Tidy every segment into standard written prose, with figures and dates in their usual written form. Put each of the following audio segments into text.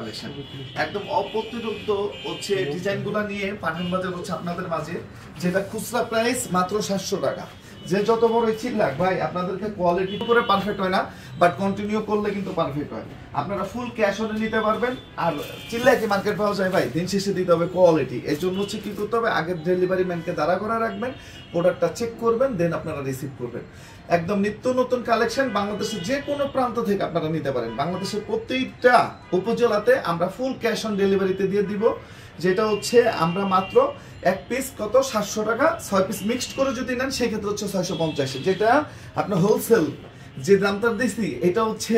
Collection একদম অপ্রতিরোধ হচ্ছে ডিজাইনগুলো নিয়ে পাঠান বাজার হচ্ছে আপনাদের মাঝে, যেটা খুচরা প্রাইস মাত্র 700 টাকা। যে যত বড় চিল্লাক ভাই আপনাদেরকে কোয়ালিটি করে পারফেক্ট হয় না, বাট কন্টিনিউ করলে কিন্তু পারফেক্ট হয়। আপনারা ফুল ক্যাশ অনে নিতে পারবেন। আর চিল্লাকে মার্কেট পাওয়া যায় ভাই, দিন শেষে দিতে হবে কোয়ালিটি। এর জন্য হচ্ছে কি করতে হবে, আগের ডেলিভারি ম্যানকে দাঁড়া করে রাখবেন, প্রোডাক্টটা চেক করবেন, দেন আপনারা রিসিভ করবেন। একদম নিত্য নতুন কালেকশন বাংলাদেশের যে কোনো প্রান্ত থেকে আপনারা নিতে পারেন। বাংলাদেশের প্রত্যেকটা উপজেলাতে আমরা ফুল ক্যাশ অন ডেলিভারিতে দিয়ে দিব, যেটা হচ্ছে আমরা মাত্র এক পিস কত 700 টাকা, 6 পিস মিক্সড করে যদি নেন সেক্ষেত্রে হচ্ছে 650। যেটা আপনার হোলসেল যে দামটা দিচ্ছি এটা হচ্ছে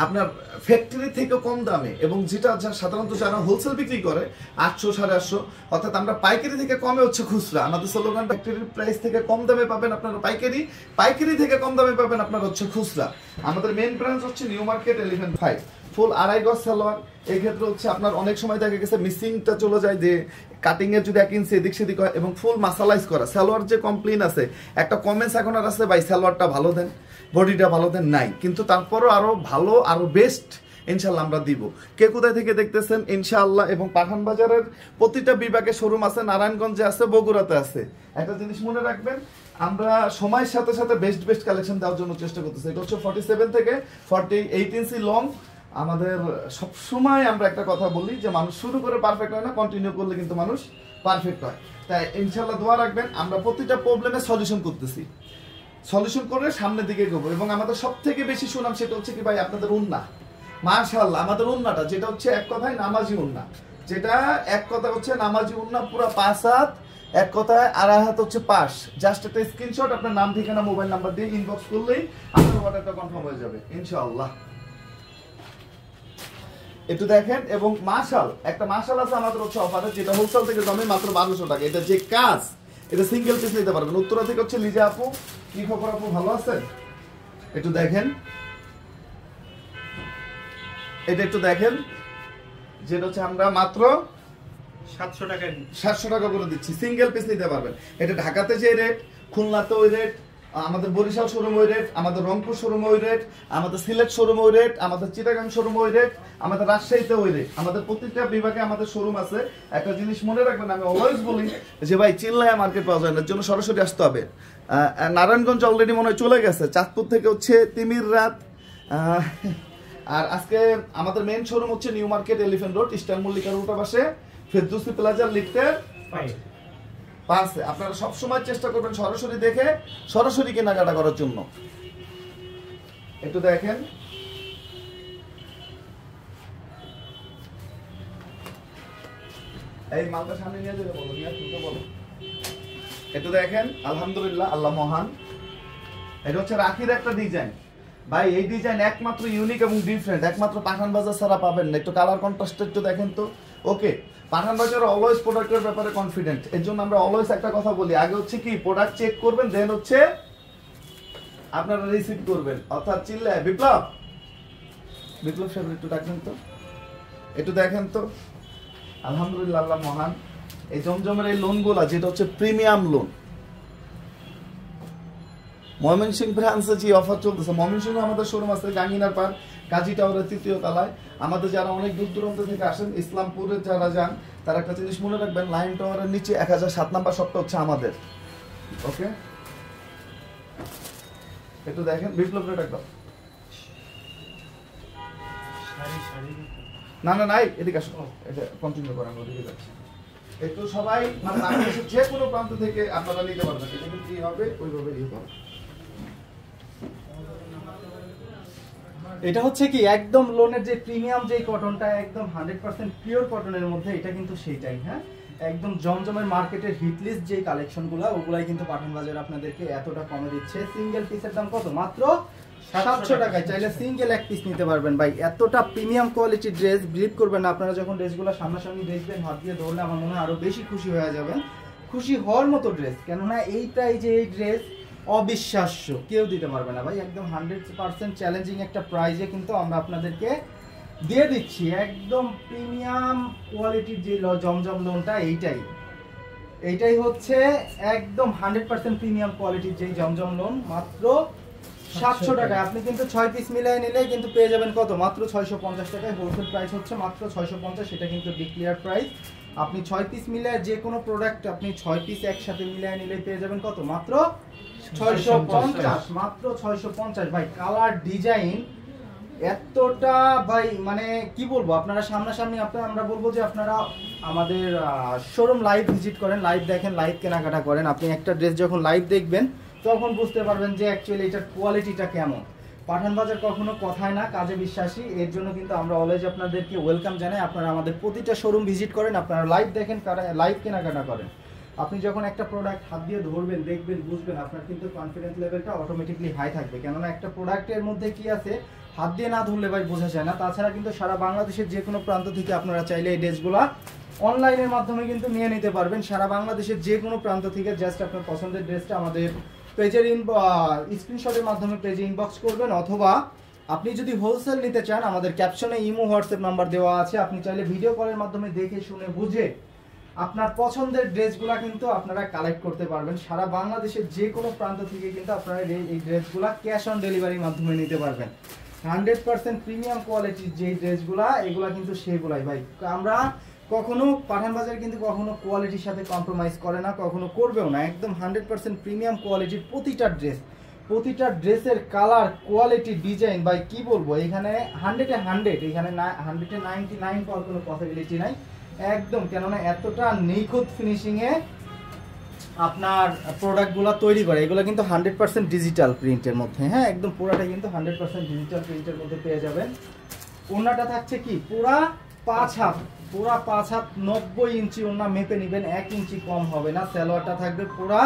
আপনার ফ্যাক্টরি থেকে কম দামে, এবং যেটা সাধারণত যারা হোলসেল বিক্রি করে 800 850, অর্থাৎ আমরা পাইকারি থেকে কমে হচ্ছে খুচরা। আমাদের স্লোগান ফ্যাক্টরির প্রাইস থেকে কম দামে পাবেন আপনারা পাইকারি, পাইকারি থেকে কম দামে পাবেন আপনারা হচ্ছে খুচরা। আমাদের মেইন ব্রাঞ্চ হচ্ছে নিউ মার্কেট এলিফ্যান্ট 5, ফুল 2.5 গজ সালোয়ার। এই ক্ষেত্রে হচ্ছে আপনার অনেক সময় দেখা গেছে মিসিংটা চলে যায়, যে কাটিং এর যদি 1 ইঞ্চি এদিক সেদিক হয়, এবং ফুল মাসালাইজ করা সালোয়ার যে কমপ্লেন আছে, একটা কমেন্টস এখন আর আছে ভাই সালোয়ারটা ভালো দেন, বডিটা ভালো দেন, নাই কিন্তু তারপরও আরো ভালো আরো বেস্ট ইনশাল্লাহ আমরা দিব। কে কোথায় থেকে দেখতেছেন ইনশাআল্লাহ। এবং পাঠান বাজারের প্রতিটা বিভাগে শোরুম আছে, নারায়ণগঞ্জে আছে, বগুড়াতে আছে। একটা জিনিস মনে রাখবেন, আমরা সময়ের সাথে সাথে বেস্ট কালেকশন দেওয়ার জন্য চেষ্টা করতেছি। এটা হচ্ছে 47 থেকে 48 ইঞ্চি লং। আমাদের সবসময় আমরা একটা কথা বলি যে মানুষ শুরু করে পারফেক্ট হয় না, কন্টিনিউ করলে কিন্তু মানুষ পারফেক্ট হয়। তাই ইনশাল্লাহ দোয়া রাখবেন, আমরা প্রতিটা প্রবলেমের সলিউশন করতেছি, সলিউশন করে সামনের দিকে এগোবো। এবং আমাদের সব থেকে বেশি সুনাম সেটা হচ্ছে কি ভাই আপনাদের উন্না, মাশাআল্লাহ আমাদের উন্নাটা যেটা হচ্ছে এক কথায় নামাজি উন্না, যেটা এক কথা হচ্ছে নামাজি উন্না, পুরো 5 হাত, এক কথায় 2.5 হাত হচ্ছে পাশ। জাস্ট একটা স্ক্রিনশট আপনার নাম ঠিকানা মোবাইল নাম্বার দিয়ে ইনবক্স করলেই আপনার অর্ডারটা কনফার্ম হয়ে যাবে ইনশাআল্লাহ। একটু দেখেন, এবং মাশাল একটা মাশাল আছে আমাদের হচ্ছে অফারে, যেটা হোলসেল থেকে দামে মাত্র 1200 টাকা। এটা যে কাজ, এটা সিঙ্গেল পিস নিতে পারবেন। উত্তরা থেকে হচ্ছে লিজা আপু, কি খবর আপু, ভালো আছেন? একটু দেখেন, এটা একটু দেখেন, যেটা হচ্ছে আমরা মাত্র 700 টাকা করে দিচ্ছি, সিঙ্গেল পিস নিতে পারবেন। এটা ঢাকাতে যে রেট, খুলনাতে ওই রেট, আমাদের বরিশাল শোরুম ওই রেট, আমাদের রংপুর শোরুম ওই রেট, আমাদের সিলেট শোরুম ওই রেট, আমাদের চিটাগাং শোরুম ওই রেট, আমাদের রাজশাহীতে ওই রেট। আমাদের প্রত্যেকটা বিভাগে আমাদের শোরুম আছে। একটা জিনিস মনে রাখবেন, আমি অলওয়েজ বলি যে ভাই চিল্লায় মার্কেট পাওয়া যায় না, এর জন্য সরাসরি আসতে হবে। নারায়ণগঞ্জ অলরেডি মনে হয় চলে গেছে, চাঁদপুর থেকে হচ্ছে তিমির রাত। আর আজকে আমাদের মেইন শোরুম হচ্ছে New Market Elephant Road, Eastern মল্লিকার উল্টা পাশে ফেরদৌসি প্লাজার লিফটের পাশে। আপনারা সবসময় চেষ্টা করবেন সরাসরি দেখে সরাসরি কেনাকাটা করার জন্য। একটু দেখেন, এই মালটা সামনে নিয়ে যেতে বলো, নিয়ে আসতে বলো। একটু দেখেন, আলহামদুলিল্লাহ আল্লাহ মহান। এটা হচ্ছে রাখির একটা ডিজাইন ভাই, এই ডিজাইন একমাত্র ইউনিক এবং ডিফারেন্ট, একমাত্র পাঠান বাজার ছাড়া পাবেন না। একটু কালার কন্ট্রাস্ট একটু দেখেন তো। ওকে, পাঠান বাজার অলওয়েজ প্রোডাক্টের ব্যাপারে কনফিডেন্ট, এর জন্য আমরা অলওয়েজ একটা কথা বলি, আগে হচ্ছে কি প্রোডাক্ট চেক করবেন, দেন হচ্ছে আপনারা রিসিভ করবেন। অর্থাৎ চিল্লায় বিপ্লব সাহেব একটু দেখেন তো, একটু দেখেন তো। আলহামদুলিল্লাহ আল্লাহ মহান। এই জমজমের এই লোনগুলা যেটা হচ্ছে প্রিমিয়াম লোন, ময়মনসিংহ ব্রাঞ্চে যে অফার চলতেছে, ময়মনসিংহে আমাদের শোরুম আছে গাঙ্গিনার পার্ক, কাজী টাওয়ারের 3য় তলায়। আমাদের যারা অনেক দূর দূরান্ত থেকে আসেন, ইসলামপুরে যারা যান, তারা একটা জিনিস মনে রাখবেন, লাইন টাওয়ারের নিচে 1007 নাম্বার শপটা হচ্ছে আমাদের। ওকে, একটু দেখেন বিপ্লব রেট একদম নাই এদিকে আসো, এটা কন্টিনিউ করা আমরা ওদিকে যাচ্ছি। একটু সবাই মানে বাংলাদেশের যে কোনো প্রান্ত থেকে আপনারা নিতে পারবেন, এটা কিন্তু কি হবে ওইভাবে ইয়ে হবে। এটা হচ্ছে কি একদম লোনের যে প্রিমিয়াম যে কটনটা, একদম 100% পিওর কটনের মধ্যে, এটা কিন্তু সেইটাই। হ্যাঁ, একদম জমজমের মার্কেটের হিটলিস্ট যে কালেকশনগুলো, ওগুলাই কিন্তু পাঠান বাজার আপনাদেরকে এতটা কমে দিচ্ছে। সিঙ্গেল পিসের দাম কত? মাত্র 700 টাকায়। চাইলে সিঙ্গেল এক পিস নিতে পারবেন ভাই। এতটা প্রিমিয়াম কোয়ালিটির ড্রেস, বিলিভ করবেন না, আপনারা যখন ড্রেসগুলো সামনাসামনি দেখবেন, হাত দিয়ে ধরলে আমার মনে হয় আরো বেশি খুশি হয়ে যাবেন। খুশি হওয়ার মতো ড্রেস, কেননা এইটাই যে এই ড্রেস অবিশ্বাস্য, কেউ দিতে পারবে না ভাই। একদম 100% চ্যালেঞ্জিং একটা প্রাইজে কিন্তু আমরা আপনাদেরকে দিয়ে দিচ্ছি, একদম প্রিমিয়াম কোয়ালিটির যে জমজম লোনটা, এইটাই হচ্ছে একদম 100% প্রিমিয়াম কোয়ালিটির যে জমজম লোন, মাত্র 700 টাকায় আপনি কিন্তু 6 পিস মিলাই নিলে কিন্তু পেয়ে যাবেন কত, মাত্র 650 টাকায়। হোলসেল প্রাইস হচ্ছে মাত্র 650, সেটা কিন্তু ডিক্লেয়ার প্রাইস। আপনি 6 পিস মিলায় যে কোনো প্রোডাক্ট আপনি 6 পিস একসাথে মিলায় নিলে পেয়ে যাবেন কত, মাত্র 650, মাত্র 650। ভাই কালার ডিজাইন এতটা ভাই মানে কি বলবো, আপনারা সামনাসামনি আমরা বলবো যে আপনারা আমাদের শোরুম লাইভ ভিজিট করেন, লাইভ দেখেন, লাইভ কেনাকাটা করেন। আপনি একটা ড্রেস যখন লাইভ দেখবেন তখন বুঝতে পারবেন যে অ্যাকচুয়ালি এটার কোয়ালিটিটা কেমন। পাঠান বাজার কখনো কথায় না, কাজে বিশ্বাসী। এর জন্য কিন্তু আমরা অলওয়েজ আপনাদেরকে ওয়েলকাম জানাই। আপনারা আমাদের প্রতিটা শোরুম ভিজিট করেন, আপনারা লাইভ দেখেন, লাইভ কেনাকাটা করেন। আপনি যখন একটা প্রোডাক্ট হাত দিয়ে ধরবেন, দেখবেন, বুঝবেন, আপনার কিন্তু কনফিডেন্স লেভেলটা অটোমেটিকলি হাই থাকবে। কেননা একটা প্রোডাক্টের মধ্যে কি আছে হাত দিয়ে না ধরলে ভাই বোঝা যায় না। তাছাড়া কিন্তু সারা বাংলাদেশের যে কোনো প্রান্ত থেকে আপনারা চাইলে এই ড্রেসগুলো অনলাইনের মাধ্যমে কিন্তু নিয়ে নিতে পারবেন। সারা বাংলাদেশের যে কোনো প্রান্ত থেকে জাস্ট আপনার পছন্দের ড্রেসটা আমাদের পেজের স্ক্রিনশটের মাধ্যমে পেজে ইনবক্স করবেন, অথবা আপনি যদি হোলসেল নিতে চান আমাদের ক্যাপশনে ইমো হোয়াটসঅ্যাপ নাম্বার দেওয়া আছে। আপনি চাইলে ভিডিও কলের মাধ্যমে দেখে শুনে বুঝে আপনার পছন্দের ড্রেসগুলো কিন্তু আপনারা কালেক্ট করতে পারবেন। সারা বাংলাদেশের যে কোনো প্রান্ত থেকে কিন্তু আপনারা এই ড্রেসগুলো ক্যাশ অন ডেলিভারির মাধ্যমে নিতে পারবেন। 100% প্রিমিয়াম কোয়ালিটির যে ড্রেসগুলা, এগুলা কিন্তু সেগুলাই ভাই। আমরা কখনো পাঠান বাজার কিন্তু কখনো কোয়ালিটির সাথে কম্প্রোমাইজ করে না, কখনো করবেও না। একদম 100% প্রিমিয়াম কোয়ালিটির প্রতিটা ড্রেস, প্রতিটা ড্রেসের কালার, কোয়ালিটি, ডিজাইন ভাই কি বলবো, এখানে 100-এ 100, এখানে 100-এ 99 পাওয়ার কোনো পসিবিলিটি নাই একদম। কেননা এতটা নিখুঁত ফিনিশিংয়ে আপনার প্রোডাক্টগুলো তৈরি করে। এগুলো কিন্তু 100% ডিজিটাল প্রিন্টের মধ্যে, হ্যাঁ একদম পুরাটা কিন্তু 100% ডিজিটাল প্রিন্টের মধ্যে পেয়ে যাবেন। ওড়নাটা থাকছে কি পুরা 5 হাত, পুরা 5 হাত 90 ইঞ্চি ওড়না মেপে নেবেন, 1 ইঞ্চি কম হবে না। সালোয়ারটা থাকবে পুরা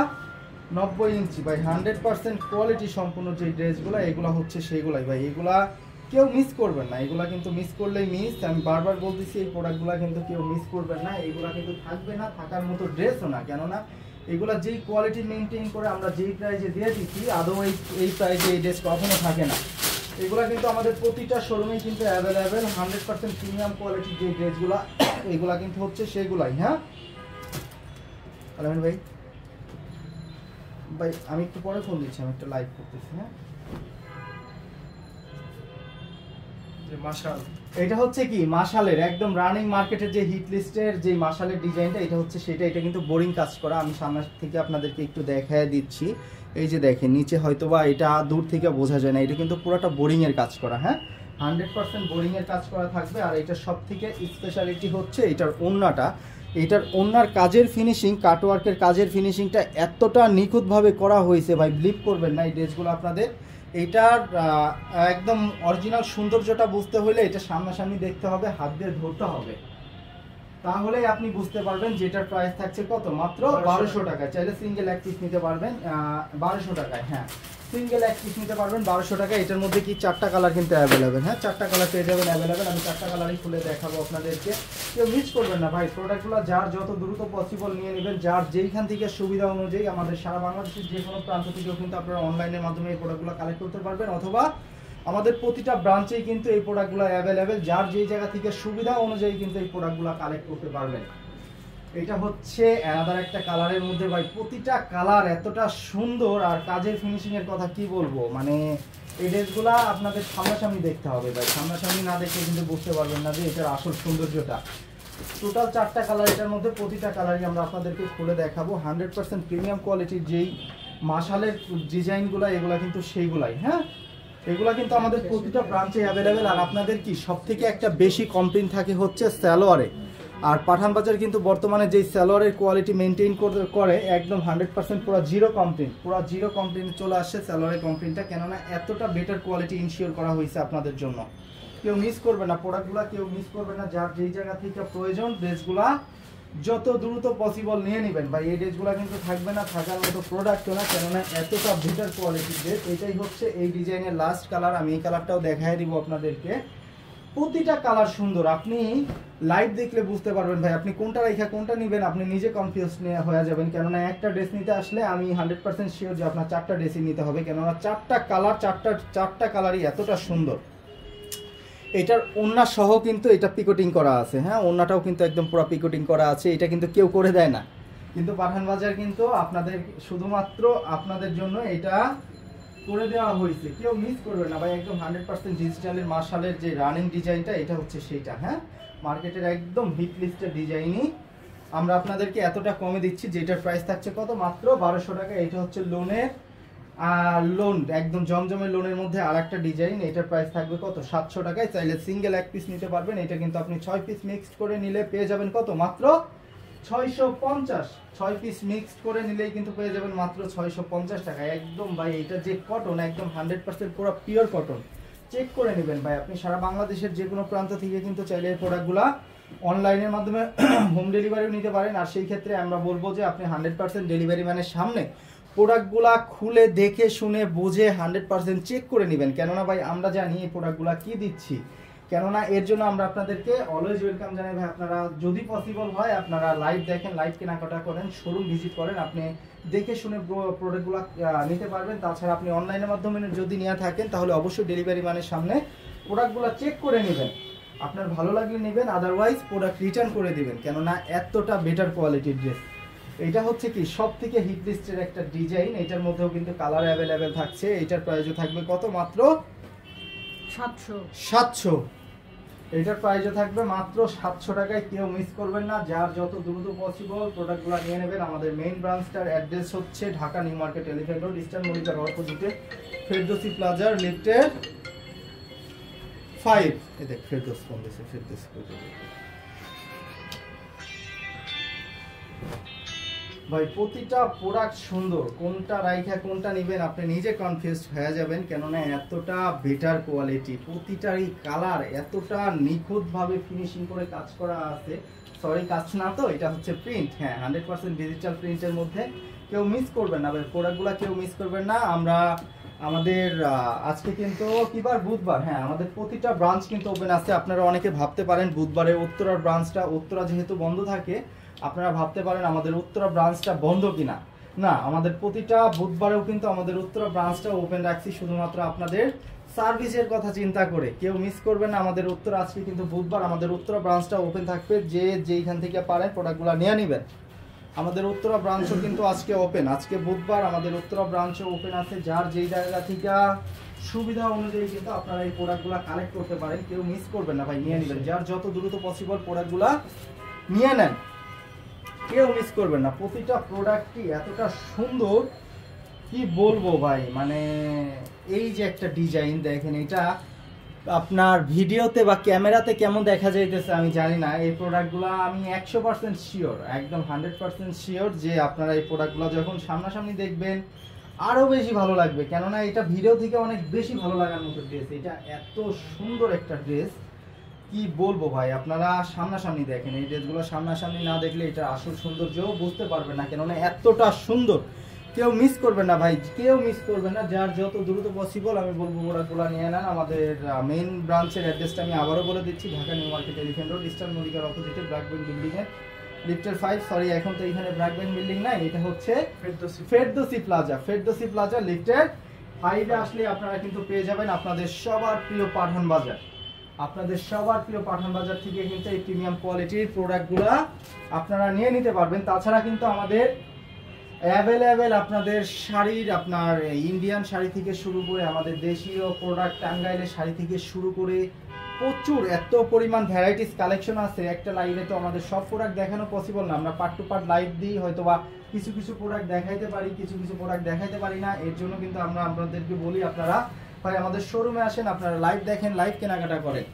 90 ইঞ্চি ভাই। 100% কোয়ালিটি সম্পূর্ণ যে ড্রেসগুলো, এগুলো হচ্ছে সেগুলাই ভাই। এগুলা কেউ মিস করবেন না, এগুলা কিন্তু মিস করলেই মিস। আমি বারবার বলতেছি এই প্রোডাক্টগুলো কিন্তু কেউ মিস করবেন না। এগুলা কিন্তু থাকবে না, থাকার মতো ড্রেসও না। কেননা এগুলা যেই কোয়ালিটি মেনটেন করে আমরা যেই প্রাইসে দিয়ে দিচ্ছি, আদৌ এই প্রাইসে এই ড্রেস কখনো থাকে না। এগুলা কিন্তু আমাদের প্রতিটা শোরুমেই কিন্তু অ্যাভেলেবেল। 100% প্রিমিয়াম কোয়ালিটির যে ড্রেসগুলা, এগুলা কিন্তু হচ্ছে সেগুলাই। হ্যাঁ আলামিন ভাই, ভাই আমি একটু পরে ফোন দিচ্ছি, আমি একটা লাইভ করতেছি। হ্যাঁ এটা হচ্ছে কি মাশালের একদম রানিং মার্কেটের যে হিট লিস্টের যে মাশালের ডিজাইনটা, এটা হচ্ছে সেটা। এটা কিন্তু বোরিং কাজ করা, আমি সামনে থেকে আপনাদেরকে একটু দেখায় দিচ্ছি। এই যে দেখেন নিচে হয়তোবা এটা দূর থেকে বোঝা যায় না, এটা কিন্তু পুরোটা বোরিং এর কাজ করা। হ্যাঁ 100% বোরিং এর কাজ করা থাকবে। আর এটা সব থেকে স্পেশালিটি হচ্ছে এটার ওড়নাটা। এটার ওড়নার কাজের ফিনিশিং, কাটওয়ার্কের কাজের ফিনিশিংটা এতটা নিখুঁতভাবে করা হয়েছে ভাই, বিলিভ করবেন না এই ড্রেসগুলো আপনাদের। এটার একদম অরিজিনাল সৌন্দর্যটা বুঝতে হলে এটা সামনাসামনি দেখতে হবে, হাত দিয়ে ধরতে হবে, তাহলেই আপনি বুঝতে পারবেন যে এটার প্রাইস থাকছে কত, মাত্র 1200 টাকায়। চাইলে সিঙ্গেল এক পিস নিতে পারবেন 1200 টাকায়। হ্যাঁ সিঙ্গেল এক পিস নিতে পারবেন 1200 টাকায়। এটার মধ্যে কি 4টা কালার কিন্তু অ্যাভেলেবেল। হ্যাঁ 4টা কালার পেয়ে যাবেন অ্যাভেলেবেল। আমি 4টা কালারই খুলে দেখাবো আপনাদেরকে, কেউ মিস করবেন না ভাই। প্রোডাক্টগুলো যার যত দ্রুত পসিবল নিয়ে নেবেন, যার যেইখান থেকে সুবিধা অনুযায়ী। আমাদের সারা বাংলাদেশের যে কোনো প্রান্ত থেকেও কিন্তু আপনারা অনলাইনের মাধ্যমে এই প্রোডাক্টগুলো কালেক্ট করতে পারবেন, অথবা আমাদের প্রতিটা ব্রাঞ্চেই কিন্তু এই প্রোডাক্টগুলো অ্যাভেলেবেল। যার যেই জায়গা থেকে সুবিধা অনুযায়ী কিন্তু এই প্রোডাক্টগুলো কালেক্ট করতে পারবেন। এটা হচ্ছে অ্যানাদার একটা কালারের মধ্যে ভাই, প্রতিটা কালার এতটা সুন্দর। আর কাজের ফিনিশিং এর কথা কি বলবো, মানে এই ড্রেসগুলা আপনাদের সামনাসামনি দেখতে হবে ভাই। সামনাসামনি না দেখলে কিন্তু বুঝতে পারবেন না যে এটার আসল সৌন্দর্যটা। টোটাল 4টা কালার, এটার মধ্যে প্রতিটা কালারই আমরা আপনাদেরকে খুলে দেখাবো। 100% প্রিমিয়াম কোয়ালিটির যেই মাশালের ডিজাইনগুলো, এগুলা কিন্তু সেইগুলাই। হ্যাঁ এগুলা কিন্তু আমাদের প্রতিটা ব্রাঞ্চে অ্যাভেলেবেল। আর আপনাদের কি সব থেকে একটা বেশি কমপ্লেইন থাকে হচ্ছে সালোয়ারে। আর পাঠান বাজার কিন্তু বর্তমানে যেই সালোয়ারের কোয়ালিটি মেনটেন করে একদম 100% পুরো জিরো কমপ্লেইন, পুরো জিরো কমপ্লেইন চলে আসছে সালোয়ারের কমপ্লেইনটা। কেননা এতটা বেটার কোয়ালিটি ইনশিওর করা হয়েছে আপনাদের জন্য। কেউ মিস করবে না প্রোডাক্টগুলো, কেউ মিস করবে না। যার যেই জায়গা থেকে প্রয়োজন ড্রেসগুলা যত দ্রুত পসিবল নিয়ে নেবেন ভাই। এই ড্রেসগুলো কিন্তু থাকবে না, থাকার মতো প্রোডাক্টও না। কেননা এতটা বেটার কোয়ালিটির ড্রেস। এটাই হচ্ছে এই ডিজাইনের লাস্ট কালার। আমি এই কালারটাও দেখাই দিব আপনাদেরকে। প্রতিটা কালার সুন্দর, আপনি লাইভ দেখলে বুঝতে পারবেন ভাই। আপনি কোনটা রেখা কোনটা নেবেন আপনি নিজে কনফিউজ হয়ে যাবেন। কেননা একটা ড্রেস নিতে আসলে আমি 100% শিওর যে আপনার 4টা ড্রেসই নিতে হবে। কেননা 4টা কালার, 4টা কালারই এতটা সুন্দর। এটার ওড়না সহ কিন্তু এটা পিকোটিং করা আছে। হ্যাঁ ওড়নাটাও কিন্তু একদম পুরো পিকোটিং করা আছে। এটা কিন্তু কেউ করে দেয় না, কিন্তু পাঠান বাজার কিন্তু আপনাদের শুধুমাত্র আপনাদের জন্য এটা করে দেওয়া হয়েছে, কেউ মিস করবে না ভাই। একদম 100% ডিজিটালের মার্শালের যে রানিং ডিজাইনটা এটা হচ্ছে সেইটা, হ্যাঁ মার্কেটের একদম হিট লিস্টের ডিজাইনই আমরা আপনাদেরকে এতটা কমে দিচ্ছি, যেটার প্রাইস থাকছে কত, মাত্র 1200 টাকা। এটা হচ্ছে লোনের লোন, একদম জমজমের লোনের মধ্যে আর একটা ডিজাইন, এটার প্রাইস থাকবে কত, 700 টাকায়। চাইলে সিঙ্গেল এক পিস নিতে পারবেন, এটা কিন্তু আপনি 6 পিস মিক্সড করে নিলে পেয়ে যাবেন কত, মাত্র 650। 6 পিস মিক্সড করে নিলেই কিন্তু পেয়ে যাবেন মাত্র 650 টাকা। একদম ভাই এটা যে কটন, একদম 100% পুরো পিওর কটন, চেক করে নেবেন ভাই। আপনি সারা বাংলাদেশের যে কোনো প্রান্ত থেকে কিন্তু চাইলে এই প্রোডাক্টগুলা অনলাইনের মাধ্যমে হোম ডেলিভারিও নিতে পারেন। আর সেই ক্ষেত্রে আমরা বলবো যে আপনি 100% ডেলিভারি ম্যানের সামনে প্রোডাক্টগুলা খুলে দেখে শুনে বুঝে 100% চেক করে নেবেন। কেননা ভাই আমরা জানি এই প্রোডাক্টগুলা কি দিচ্ছি, কেননা এর জন্য আমরা আপনাদেরকে অলওয়েজ ওয়েলকাম জানাই ভাই। আপনারা যদি পসিবল হয় আপনারা লাইভ দেখেন, লাইভ কেনাকাটা করেন, শোরুম ভিজিট করেন, আপনি দেখে শুনে প্রোডাক্টগুলো নিতে পারবেন। তাছাড়া আপনি অনলাইনের মাধ্যমে যদি নিয়ে থাকেন তাহলে অবশ্যই ডেলিভারি ম্যানের সামনে প্রোডাক্টগুলো চেক করে নেবেন, আপনার ভালো লাগলে নেবেন, আদারওয়াইজ প্রোডাক্ট রিটার্ন করে দিবেন। কেননা এতটা বেটার কোয়ালিটির ড্রেস। এটা হচ্ছে কি সব থেকে হিট লিস্টের একটা ডিজাইন, এটার মধ্যেও কিন্তু কালার অ্যাভেলেবেল থাকছে। এটার প্রাইসও থাকবে কত, মাত্র 700। এটার প্রাইসও থাকবে মাত্র 700 টাকায়। কেউ মিস করবেন না, যার যত দ্রুত পসিবল প্রোডাক্টগুলো নিয়ে নেবেন। আমাদের মেইন ব্রাঞ্চটার অ্যাড্রেস হচ্ছে Dhaka New Market, Elephant Road, Eastern মল্লিকার অপোজিটে, ফেরদৌসি প্লাজার লিফটের 5। এই দেখ ফেরদৌস ফোন দিয়েছে, ফেরদৌস ভাই। প্রতিটা প্রোডাক্ট সুন্দর, কোনটা রাইখা কোনটা নেবেন আপনি নিজে কনফিউজড হয়ে যাবেন। কেননা এতটা বেটার কোয়ালিটি, প্রতিটারই কালার এতটা নিখুঁতভাবে ফিনিশিং করে কাজ করা আছে। সরি কাজ না তো, এটা হচ্ছে প্রিন্ট, হ্যাঁ 100% ডিজিটাল প্রিন্টের মধ্যে। কেউ মিস করবেন না ভাই, প্রোডাক্টগুলো কেউ মিস করবেন না। আমরা আমাদের আজকে কিন্তু কিবার, বুধবার, হ্যাঁ আমাদের প্রতিটা ব্রাঞ্চ কিন্তু ওপেন আছে। আপনারা অনেকে ভাবতে পারেন বুধবারে উত্তরার ব্রাঞ্চটা, উত্তরা যেহেতু বন্ধ থাকে আপনারা ভাবতে পারেন আমাদের উত্তরা ব্রাঞ্চটা বন্ধ কিনা। না, আমাদের প্রতিটা বুধবারেও কিন্তু আমাদের উত্তরা ব্রাঞ্চটা ওপেন রাখছি, শুধুমাত্র আপনাদের সার্ভিসের কথা চিন্তা করে। কেউ মিস করবেন না আমাদের উত্তরা, আজকে কিন্তু বুধবার আমাদের উত্তরা ব্রাঞ্চটা ওপেন থাকবে। যে যেইখান থেকে পারেন প্রোডাক্টগুলো নিয়ে নেবেন। আমাদের উত্তরা ব্রাঞ্চও কিন্তু আজকে ওপেন, আজকে বুধবার আমাদের উত্তরা ব্রাঞ্চও ওপেন আছে। যার যেই জায়গা থেকে সুবিধা অনুযায়ী কিন্তু আপনারা এই প্রোডাক্টগুলো কালেক্ট করতে পারেন। কেউ মিস করবেন না ভাই, নিয়ে নেবেন। যার যত দ্রুত পসিবল প্রোডাক্টগুলো নিয়ে নেন, কেউ মিস করবেন না। প্রতিটা প্রোডাক্টই এতটা সুন্দর কি বলবো ভাই, মানে এই যে একটা ডিজাইন দেখেন, এটা আপনার ভিডিওতে বা ক্যামেরাতে কেমন দেখা যাইতেছে আমি জানি না। এই প্রোডাক্টগুলো আমি 100% শিওর, একদম 100% শিওর যে আপনারা এই প্রোডাক্টগুলো যখন সামনাসামনি দেখবেন আরো বেশি ভালো লাগবে। কেননা এটা ভিডিও থেকে অনেক বেশি ভালো লাগার মতো ড্রেস। এটা এত সুন্দর একটা ড্রেস কি বলবো ভাই, আপনারা সামনাসামনি দেখেন। এই ড্রেসগুলো সামনাসামনি না দেখলে এটা আসল সৌন্দর্য বুঝতে পারবেন না, কেননা এতটা সুন্দর। কেউ মিস করবেন না ভাই, কেউ মিস করবেন না। যার যত দ্রুত পসিবল আমি বলবো প্রোডাক্টগুলো নিয়ে নেন। আমাদের মেইন ব্রাঞ্চের অ্যাড্রেসটা আমি আবারও বলে দিচ্ছি, Dhaka New Market, Elephant Road, Eastern মল্লিকার অপোজিটে, ব্ল্যাক ব্যাংক বিল্ডিং এর লিফটের 5। সরি এখন তো এখানে ব্ল্যাক ব্যাংক বিল্ডিং নাই, এটা হচ্ছে ফেরদৌসি প্লাজা। ফেরদৌসি প্লাজা লিফটের 5-এ আসলে আপনারা কিন্তু পেয়ে যাবেন আপনাদের সবার প্রিয় পাঠান বাজার। আপনাদের সবার প্রিয় পাঠান বাজার থেকে কিন্তু এই প্রিমিয়াম কোয়ালিটির প্রোডাক্টগুলো আপনারা নিয়ে নিতে পারবেন। তাছাড়া কিন্তু আমাদের অ্যাভেলেবেল আপনাদের শাড়ির, আপনার ইন্ডিয়ান শাড়ি থেকে শুরু করে আমাদের দেশীয় প্রোডাক্ট, টাঙ্গাইলের শাড়ি থেকে শুরু করে প্রচুর এত পরিমাণ ভ্যারাইটিস কালেকশন আছে। একটা লাইভে তো আমাদের সব প্রোডাক্ট দেখানো পসিবল না, আমরা পার্ট টু পার্ট লাইভ দিই, হয়তো বা কিছু কিছু প্রোডাক্ট দেখাইতে পারি, কিছু কিছু প্রোডাক্ট দেখাইতে পারি না। এর জন্য কিন্তু আমরা আপনাদেরকে বলি আপনারা ভাই আমাদের শোরুমে আসেন, আপনারা লাইভ দেখেন, লাইভ কেনাকাটা করেন।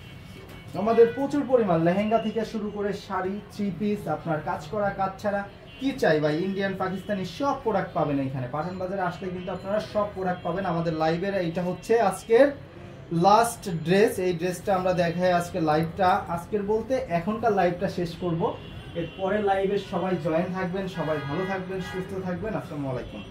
আমাদের প্রচুর পরিমাণ লেহেঙ্গা থেকে শুরু করে শাড়ি, 3 পিস, আপনার কাজ করা, কাজ ছাড়া কি চাই ভাই, ইন্ডিয়ান পাকিস্তানি সব প্রোডাক্ট পাবেন এখানে। পাঠান বাজারে আসলে কিন্তু আপনারা সব প্রোডাক্ট পাবেন আমাদের লাইভের। এইটা হচ্ছে আজকের লাস্ট ড্রেস, এই ড্রেসটা আমরা দেখাই আজকে লাইভটা, আজকের বলতে এখনকার লাইভটা শেষ করব। এর পরের লাইভে সবাই জয়েন থাকবেন, সবাই ভালো থাকবেন, সুস্থ থাকবেন। আসসালামু আলাইকুম।